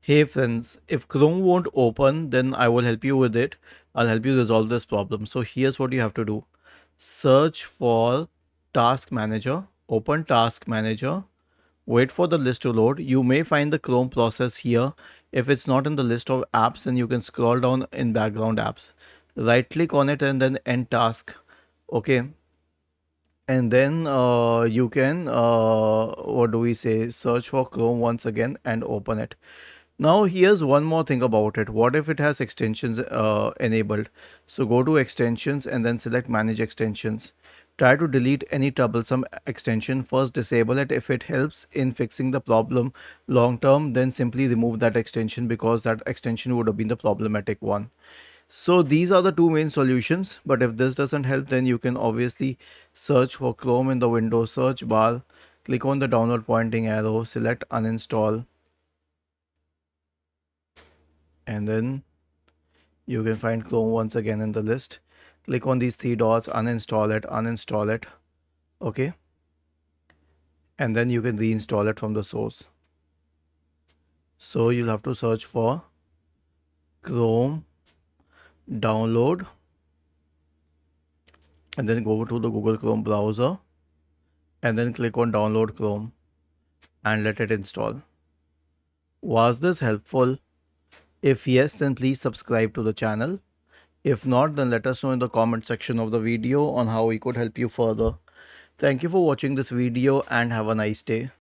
Hey friends, if Chrome won't open, then I will help you with it. I'll help you resolve this problem. So here's what you have to do. Search for Task Manager, open Task Manager, wait for the list to load. You may find the Chrome process here. If it's not in the list of apps, then you can scroll down in background apps. Right click on it and then end task. Okay. And then you can, what do we say, search for Chrome once again and open it. Now here's one more thing about it. What if it has extensions enabled? So go to extensions and then select manage extensions. Try to delete any troublesome extension. First disable it. If it helps in fixing the problem long term, then simply remove that extension because that extension would have been the problematic one. So these are the two main solutions, but if this doesn't help, then you can obviously search for Chrome in the Windows search bar, click on the download pointing arrow, select uninstall, and then you can find Chrome once again in the list. Click on these three dots, uninstall it, okay, and then you can reinstall it from the source. So you'll have to search for Chrome, download, and then go to the Google Chrome browser, and then click on download Chrome and let it install. Was this helpful? If yes, then please subscribe to the channel. If not, then let us know in the comment section of the video on how we could help you further. Thank you for watching this video and have a nice day.